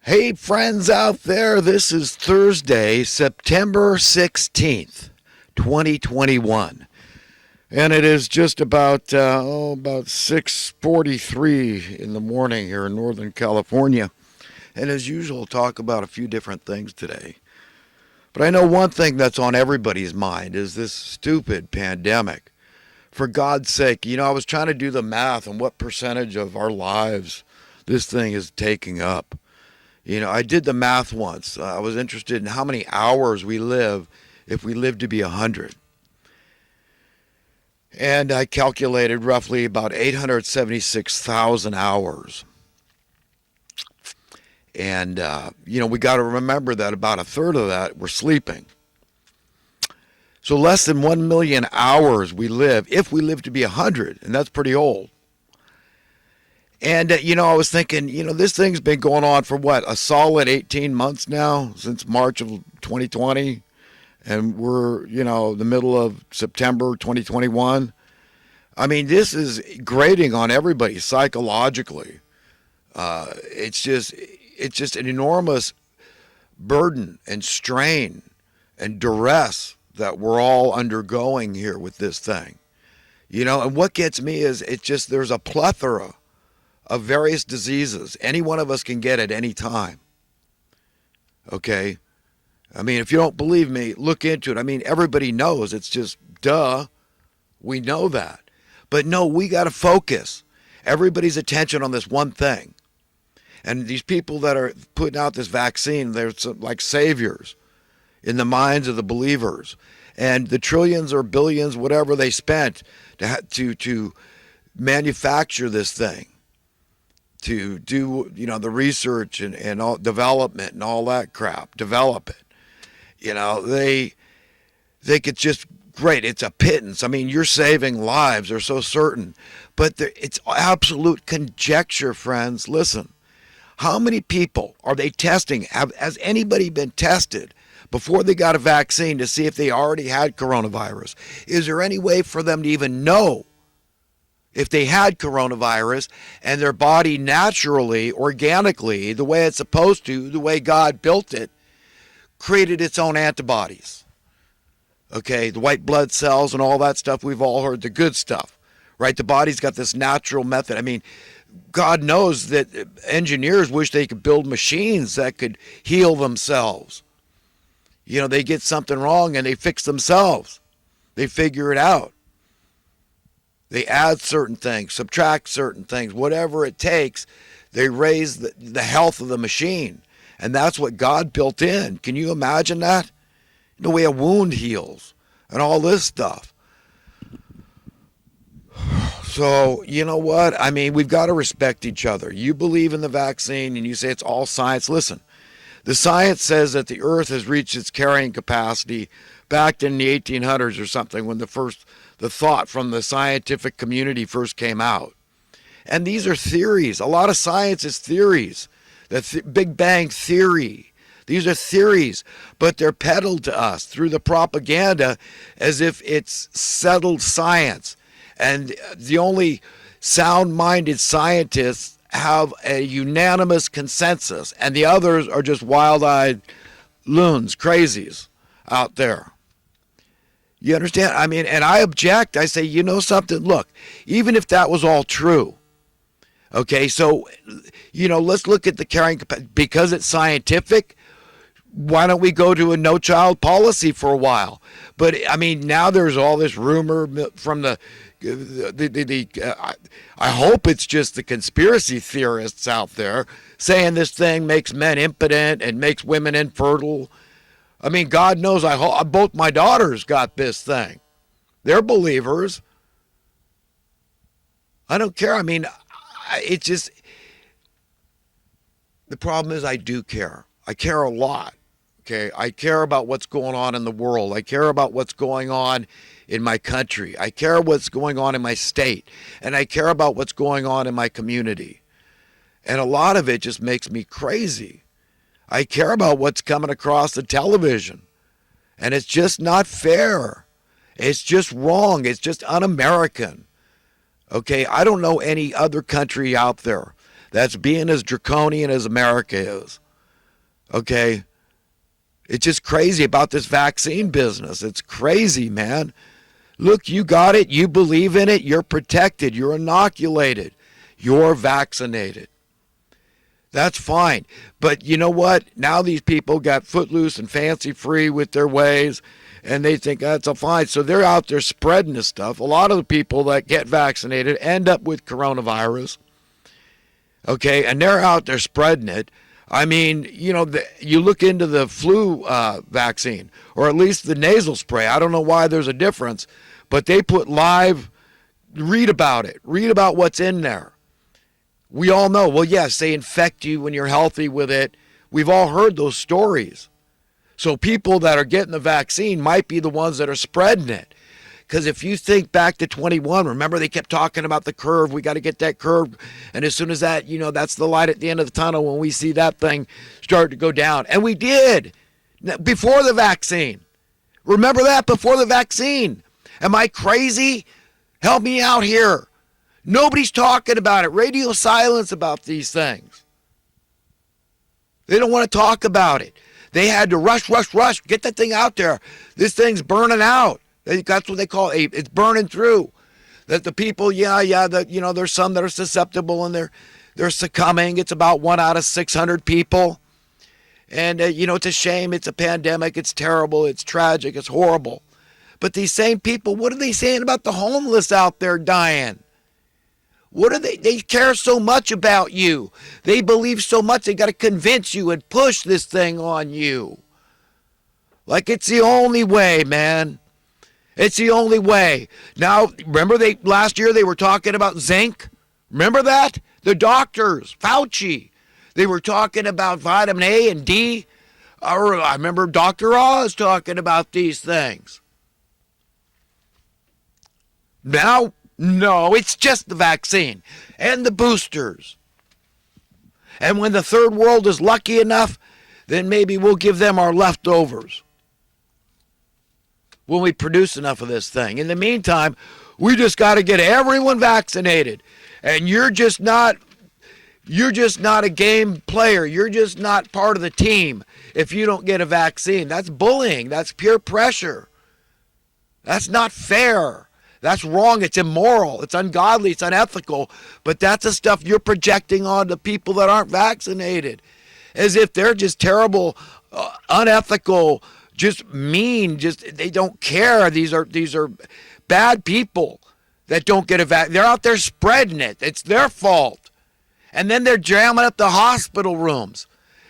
Hey, friends out there, this is Thursday, September 16th, 2021. And it is just about 6:43 in the morning here in Northern California. And as usual, talk about a few different things today. But I know one thing that's on everybody's mind is this stupid pandemic. For God's sake, I was trying to do the math on what percentage of our lives this thing is taking up. I did the math once. I was interested in how many hours we live if we live to be 100. And I calculated roughly about 876,000 hours. And, we got to remember that about a third of that we're sleeping. So less than 1 million hours we live if we live to be 100, and that's pretty old. And, I was thinking, this thing's been going on for what, a solid 18 months now, since March of 2020. And we're, the middle of September 2021. I mean, this is grating on everybody psychologically. It's just an enormous burden and strain and duress that we're all undergoing here with this thing. And what gets me is there's a plethora of various diseases. Any one of us can get at any time. Okay? I mean, if you don't believe me, look into it. I mean, everybody knows. It's just, duh. We know that. But no, we got to focus everybody's attention on this one thing. And these people that are putting out this vaccine, they're like saviors in the minds of the believers. And the trillions or billions, whatever they spent to manufacture this thing, to do, the research and all development and all that crap, develop it. They think it's just great. It's a pittance. I mean, you're saving lives. They're so certain. But it's absolute conjecture, friends. Listen, how many people are they testing? Has anybody been tested before they got a vaccine to see if they already had coronavirus? Is there any way for them to even know if they had coronavirus and their body naturally, organically, the way it's supposed to, the way God built it, created its own antibodies? Okay, the white blood cells and all that stuff, we've all heard, the good stuff, right? The body's got this natural method. I mean, God knows that engineers wish they could build machines that could heal themselves. They get something wrong and they fix themselves. They figure it out. They add certain things, subtract certain things, whatever it takes. They raise the health of the machine. And that's what God built in. Can you imagine that? The way a wound heals and all this stuff. So, you know what? I mean, we've got to respect each other. You believe in the vaccine and you say it's all science. Listen, the science says that the earth has reached its carrying capacity back in the 1800s or something when the thought from the scientific community first came out. And these are theories. A lot of science is theories. The Big Bang Theory. These are theories, but they're peddled to us through the propaganda as if it's settled science. And the only sound-minded scientists have a unanimous consensus, and the others are just wild-eyed loons, crazies out there. You understand? I mean, and I object. I say, something? Look, even if that was all true, okay, so, let's look at the carrying capacity. Because it's scientific, why don't we go to a no-child policy for a while? But, I mean, now there's all this rumor from I hope it's just the conspiracy theorists out there saying this thing makes men impotent and makes women infertile. I mean, God knows, both my daughters got this thing. They're believers. I don't care. I mean, it's just, the problem is I do care. I care a lot. Okay, I care about what's going on in the world. I care about what's going on in my country. I care what's going on in my state. And I care about what's going on in my community. And a lot of it just makes me crazy. I care about what's coming across the television. And it's just not fair. It's just wrong. It's just un-American. Okay, I don't know any other country out there that's being as draconian as America is. Okay? It's just crazy about this vaccine business. It's crazy, man. Look, you got it. You believe in it. You're protected. You're inoculated. You're vaccinated. That's fine. But you know what? Now these people got footloose and fancy free with their ways, and they think that's a fine. So they're out there spreading this stuff. A lot of the people that get vaccinated end up with coronavirus. Okay, and they're out there spreading it. I mean, you look into the flu vaccine, or at least the nasal spray. I don't know why there's a difference, but they put read about it. Read about what's in there. We all know, well, yes, they infect you when you're healthy with it. We've all heard those stories. So people that are getting the vaccine might be the ones that are spreading it. Because if you think back to 21, remember they kept talking about the curve. We got to get that curve. And as soon as that, that's the light at the end of the tunnel when we see that thing start to go down. And we did before the vaccine. Remember that before the vaccine. Am I crazy? Help me out here. Nobody's talking about it. Radio silence about these things. They don't want to talk about it. They had to rush, get that thing out there. This thing's burning out. That's what they call it. It's burning through. That the people, there's some that are susceptible and they're succumbing. It's about 1 out of 600 people. And, it's a shame. It's a pandemic. It's terrible. It's tragic. It's horrible. But these same people, what are they saying about the homeless out there dying? What are they care so much about you. They believe so much they got to convince you and push this thing on you. Like it's the only way, man. It's the only way. Now, remember last year they were talking about zinc? Remember that? The doctors, Fauci, they were talking about vitamin A and D. I remember Dr. Oz talking about these things. Now, no, it's just the vaccine and the boosters. And when the third world is lucky enough, then maybe we'll give them our leftovers when we produce enough of this thing. In the meantime, we just got to get everyone vaccinated. And you're just not a game player. You're just not part of the team if you don't get a vaccine. That's bullying. That's peer pressure. That's not fair. That's wrong. It's immoral. It's ungodly. It's unethical. But that's the stuff you're projecting on the people that aren't vaccinated, as if they're just terrible, unethical, just mean. Just they don't care. These are bad people that don't get a vaccine. They're out there spreading it. It's their fault. And then they're jamming up the hospital rooms.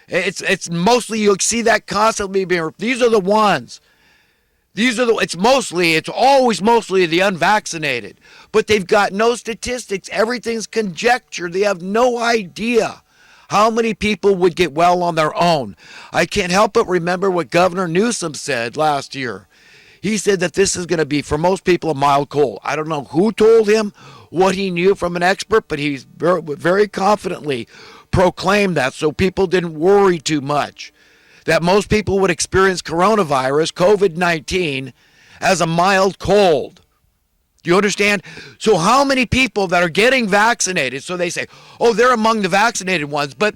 It's mostly, you'll see that constantly being. These are the ones. It's always mostly the unvaccinated. But they've got no statistics. Everything's conjecture. They have no idea how many people would get well on their own. I can't help but remember what Governor Newsom said last year. He said that this is going to be, for most people, a mild cold. I don't know who told him what he knew from an expert, but he's very, very confidently proclaimed that so people didn't worry too much. That most people would experience coronavirus, COVID-19, as a mild cold. Do you understand? So how many people that are getting vaccinated, so they say, oh, they're among the vaccinated ones, but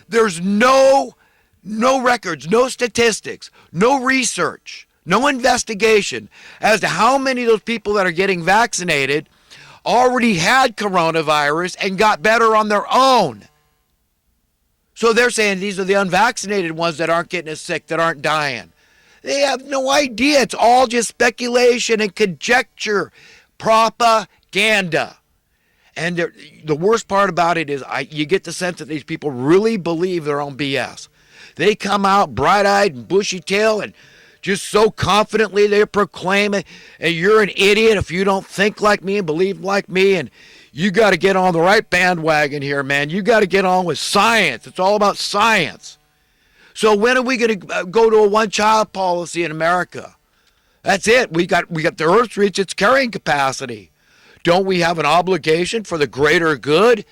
there's no records, no statistics, no research, no investigation as to how many of those people that are getting vaccinated already had coronavirus and got better on their own. So they're saying these are the unvaccinated ones that aren't getting as sick, that aren't dying. They have no idea. It's all just speculation and conjecture, propaganda. And the worst part about it is you get the sense that these people really believe their own BS. They come out bright-eyed and bushy-tailed and just so confidently they proclaim it. And you're an idiot if you don't think like me and believe like me. And you got to get on the right bandwagon here, man. You got to get on with science. It's all about science. So when are we going to go to a one-child policy in America? That's it. We got the Earth reached its carrying capacity. Don't we have an obligation for the greater good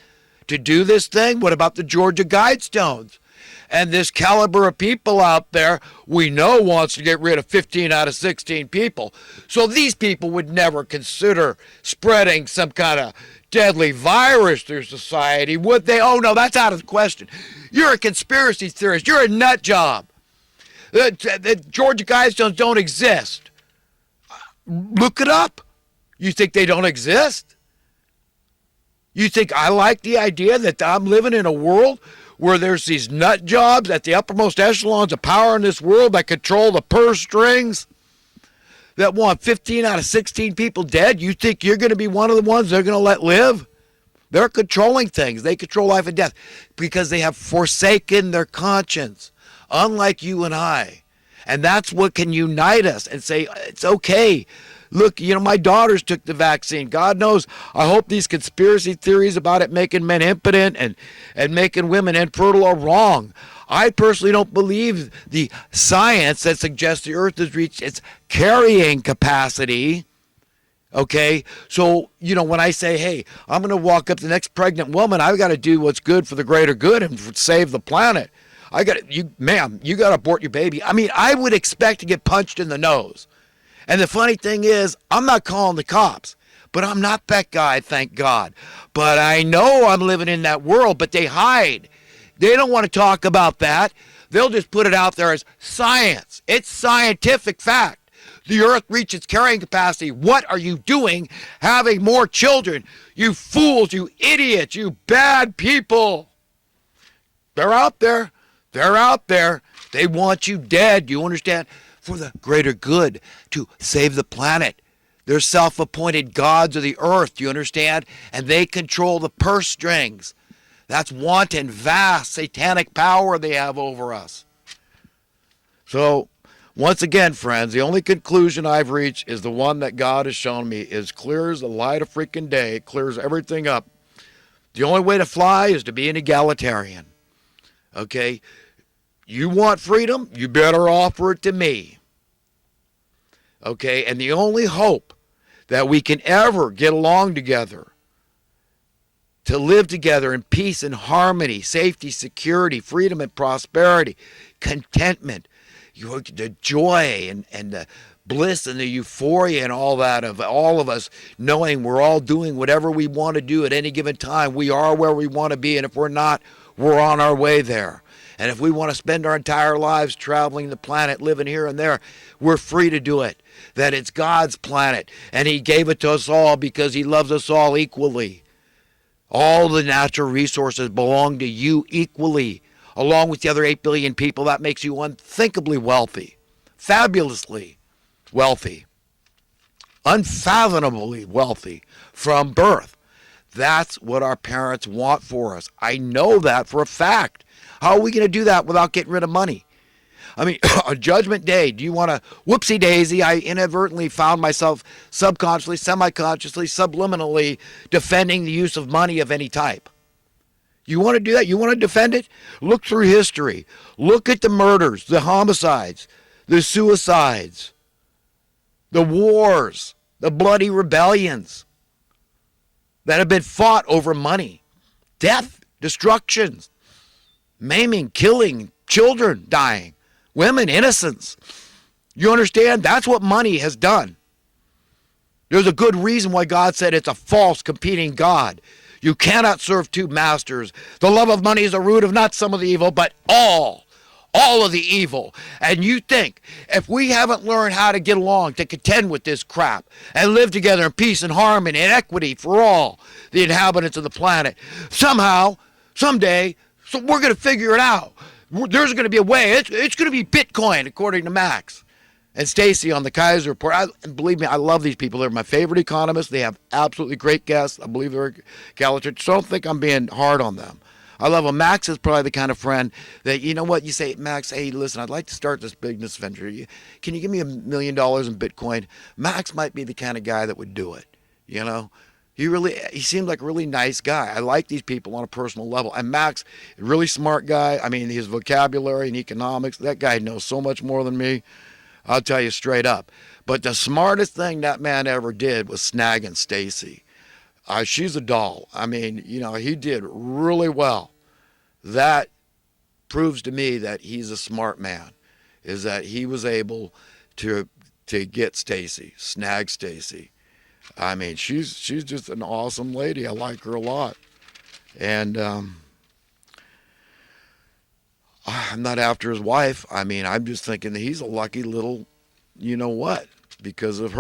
to do this thing? What about the Georgia Guidestones? And this caliber of people out there, we know wants to get rid of 15 out of 16 people. So these people would never consider spreading some kind of deadly virus through society, would they? Oh, no, that's out of the question. You're a conspiracy theorist. You're a nut job. The Georgia Guidestones don't exist. Look it up. You think they don't exist? You think I like the idea that I'm living in a world where there's these nut jobs at the uppermost echelons of power in this world that control the purse strings, that want 15 out of 16 people dead? You think you're going to be one of the ones they're going to let live? They're controlling things. They control life and death because they have forsaken their conscience, unlike you and I. And that's what can unite us and say, it's okay. Look, my daughters took the vaccine. God knows, I hope these conspiracy theories about it making men impotent and making women infertile are wrong. I personally don't believe the science that suggests the earth has reached its carrying capacity. Okay, so, when I say, hey, I'm going to walk up to the next pregnant woman, I've got to do what's good for the greater good and save the planet. Ma'am, you got to abort your baby. I mean, I would expect to get punched in the nose. And the funny thing is, I'm not calling the cops, but I'm not that guy, thank God. But I know I'm living in that world, but they hide. They don't want to talk about that. They'll just put it out there as science. It's scientific fact. The earth reached its carrying capacity. What are you doing having more children? You fools, you idiots, you bad people. They're out there. They're out there. They want you dead. You understand? For the greater good, to save the planet. They're self-appointed gods of the earth, do you understand? And they control the purse strings. That's wanton, vast, satanic power they have over us. So, once again, friends, the only conclusion I've reached is the one that God has shown me is clear as the light of freaking day. It clears everything up. The only way to fly is to be an egalitarian. Okay? You want freedom? You better offer it to me. Okay? And the only hope that we can ever get along together, to live together in peace and harmony, safety, security, freedom and prosperity, contentment, the joy and the bliss and the euphoria and all that of all of us knowing we're all doing whatever we want to do at any given time. We are where we want to be, and if we're not, we're on our way there. And if we want to spend our entire lives traveling the planet, living here and there, we're free to do it. That it's God's planet, and He gave it to us all because He loves us all equally. All the natural resources belong to you equally, along with the other 8 billion people. That makes you unthinkably wealthy, fabulously wealthy, unfathomably wealthy from birth. That's what our parents want for us. I know that for a fact. How are we going to do that without getting rid of money? I mean, on Judgment Day, do you want to, whoopsie daisy, I inadvertently found myself subconsciously, semi-consciously, subliminally defending the use of money of any type. You want to do that? You want to defend it? Look through history. Look at the murders, the homicides, the suicides, the wars, the bloody rebellions that have been fought over money. Death, destructions, maiming, killing, children dying, women, innocents. You understand? That's what money has done. There's a good reason why God said it's a false competing God. You cannot serve two masters. The love of money is the root of not some of the evil, but all of the evil. And you think if we haven't learned how to get along, to contend with this crap, and live together in peace and harmony and equity for all the inhabitants of the planet, somehow, someday, so we're going to figure it out. There's going to be a way. It's going to be Bitcoin, according to Max and Stacy on the Kaiser Report. Believe me, I love these people. They're my favorite economists. They have absolutely great guests. I believe they're egalitarian. So don't think I'm being hard on them. I love them. Max is probably the kind of friend that, you know what, you say, Max, hey, listen, I'd like to start this business venture. Can you give me $1 million in Bitcoin? Max might be the kind of guy that would do it, you know? He seemed like a really nice guy. I like these people on a personal level. And Max, really smart guy. I mean, his vocabulary and economics, that guy knows so much more than me. I'll tell you straight up. But the smartest thing that man ever did was snagging Stacy. She's a doll. I mean, you know, he did really well. That proves to me that he's a smart man, is that he was able to get Stacy, snag Stacy. I mean, she's just an awesome lady. I like her a lot, and I'm not after his wife. I mean, I'm just thinking that he's a lucky little, you know what, because of